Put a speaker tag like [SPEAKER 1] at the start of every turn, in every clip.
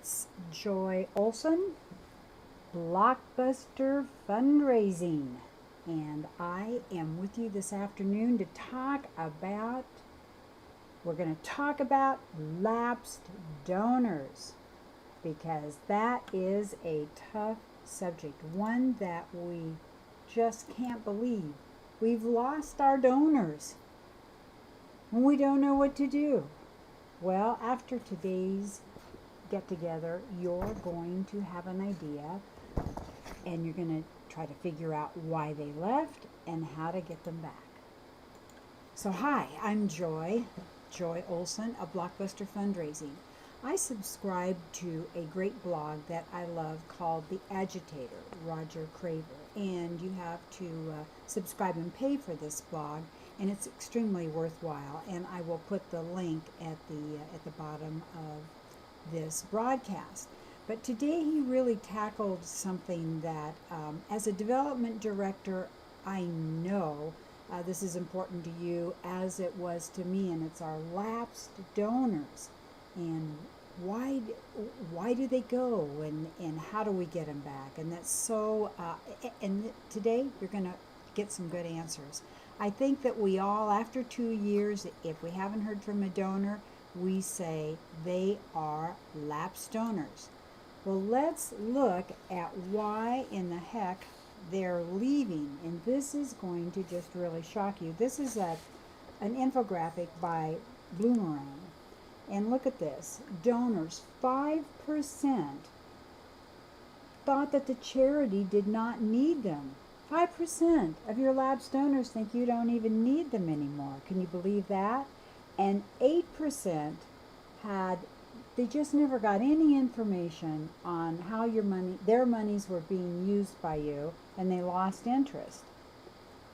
[SPEAKER 1] It's Joy Olson, BlockBuster Fundraising, and I am with you this afternoon to we're going to talk about lapsed donors, because that is a tough subject, one that we just can't believe. We've lost our donors and we don't know what to do. Well, after today's get together, you're going to have an idea and you're going to try to figure out why they left and how to get them back. So hi, I'm Joy Olson of BlockBuster Fundraising. I subscribe to a great blog that I love called The Agitator, Roger Craver, and you have to subscribe and pay for this blog, and it's extremely worthwhile, and I will put the link at the bottom of this broadcast. But today he really tackled something that as a development director, I know this is important to you as it was to me, and it's our lapsed donors. And why do they go, and how do we get them back? And that's so and today you're going to get some good answers. I think that we all, after 2 years, if we haven't heard from a donor, we say they are lapsed donors. Well, let's look at why in the heck they're leaving, and this is going to just really shock you. This is an infographic by Bloomerang. And look at this. Donors, 5% thought that the charity did not need them. 5% of your lapsed donors think you don't even need them anymore. Can you believe that? And 8% they just never got any information on how their monies were being used by you, and they lost interest.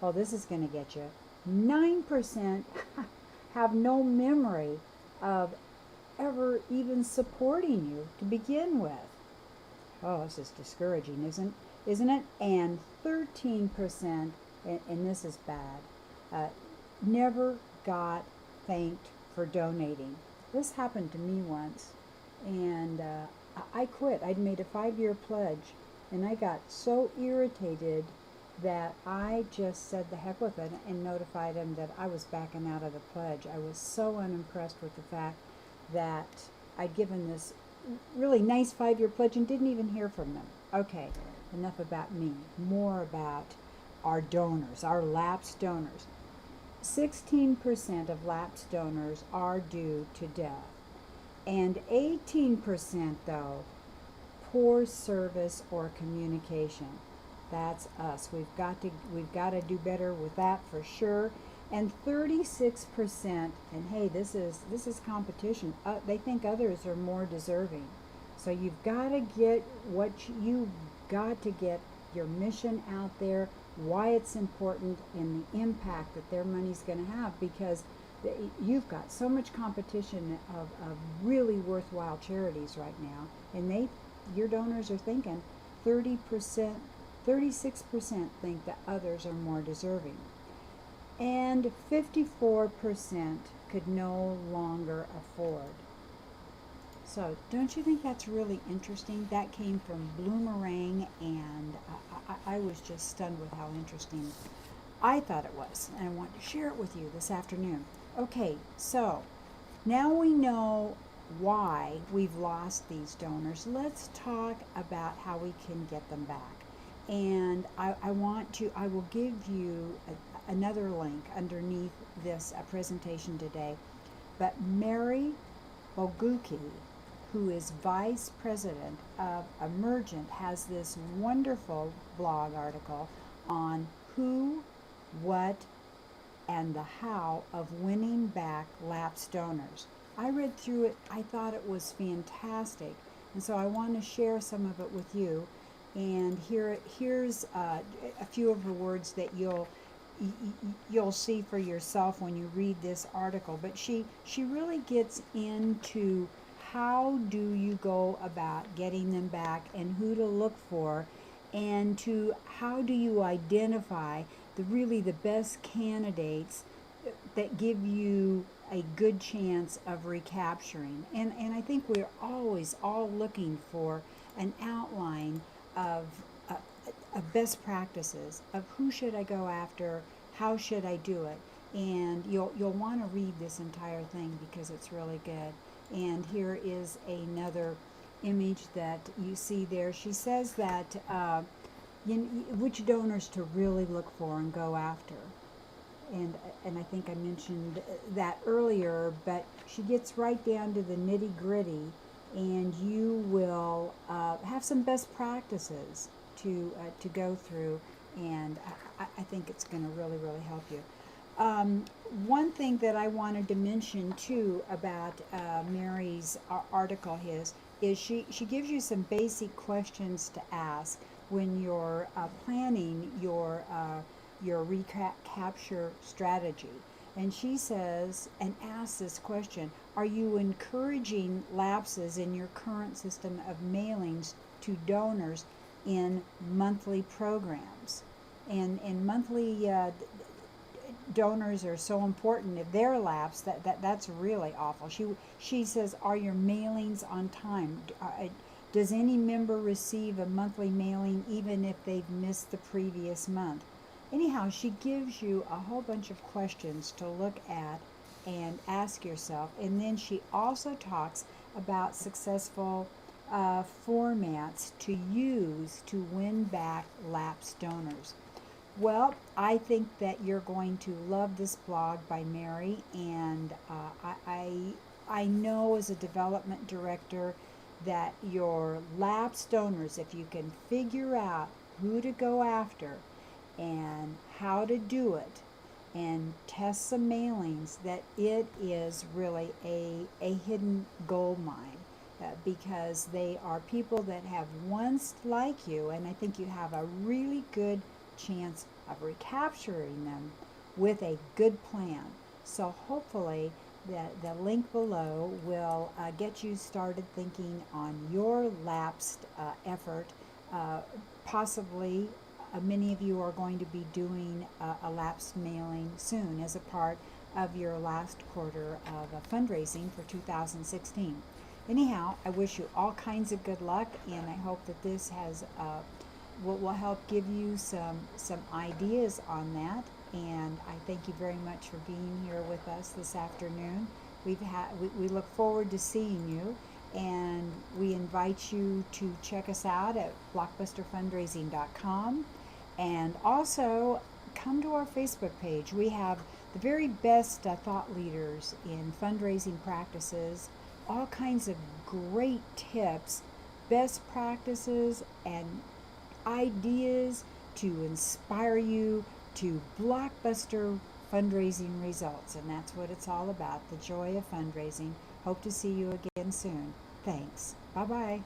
[SPEAKER 1] Well, this is going to get you. 9% have no memory of ever even supporting you to begin with. Oh, this is discouraging, isn't it? And 13%, and this is bad, never got thanked for donating. This happened to me once, and I quit. I'd made a 5-year pledge, and I got so irritated that I just said the heck with it and notified him that I was backing out of the pledge. I was so unimpressed with the fact that I'd given this really nice 5-year pledge and didn't even hear from them. Okay, enough about me. More about our donors, our lapsed donors. 16% of lapsed donors are due to death, and 18% though, poor service or communication. That's us. We've got to do better with that for sure. And 36%, and hey, this is competition. They think others are more deserving. So you've got to get your mission out there, why it's important, and the impact that their money's going to have, because you've got so much competition of really worthwhile charities right now, and your donors are thinking 30%, 36% think that others are more deserving. And 54% could no longer afford. So don't you think that's really interesting? That came from Bloomerang, and I was just stunned with how interesting I thought it was, and I want to share it with you this afternoon. Okay, so now we know why we've lost these donors. Let's talk about how we can get them back. And I will give you another link underneath this presentation today. But Mary Bogucki, who is vice president of Emergent, has this wonderful blog article on who, what, and the how of winning back lapsed donors. I read through it. I thought it was fantastic, and so I want to share some of it with you. And here's a few of the words that you'll see for yourself when you read this article. But she really gets into how do you go about getting them back, and who to look for, and to how do you identify the best candidates that give you a good chance of recapturing. And I think we're always all looking for an outline of, uh, of best practices, of who should I go after, how should I do it. And you'll want to read this entire thing because it's really good. And here is another image that you see there. She says that which donors to really look for and go after. And I think I mentioned that earlier, but she gets right down to the nitty gritty, and you will have some best practices to go through, and I think it's going to really, really help you. One thing that I wanted to mention too about Mary's article is she gives you some basic questions to ask when you're planning your recapture strategy. And she says and asks this question: are you encouraging lapses in your current system of mailings to donors in monthly programs? And monthly donors are so important. If they're lapsed, that's really awful. She says, are your mailings on time? Does any member receive a monthly mailing even if they've missed the previous month? Anyhow, she gives you a whole bunch of questions to look at and ask yourself. And then she also talks about successful formats to use to win back lapsed donors. Well, I think that you're going to love this blog by Mary, and I know as a development director that your lapsed donors, if you can figure out who to go after and how to do it and test some mailings, that it is really a hidden gold mine. Because they are people that have once like you, and I think you have a really good chance of recapturing them with a good plan. So hopefully the link below will get you started thinking on your lapsed effort. Possibly many of you are going to be doing a lapsed mailing soon as a part of your last quarter of fundraising for 2016. Anyhow, I wish you all kinds of good luck, and I hope that this has will help give you some ideas on that. And I thank you very much for being here with us this afternoon. We look forward to seeing you, and we invite you to check us out at blockbusterfundraising.com, and also come to our Facebook page. We have the very best thought leaders in fundraising practices, all kinds of great tips, best practices, and ideas to inspire you to blockbuster fundraising results. And that's what it's all about, the joy of fundraising. Hope to see you again soon. Thanks. Bye-bye.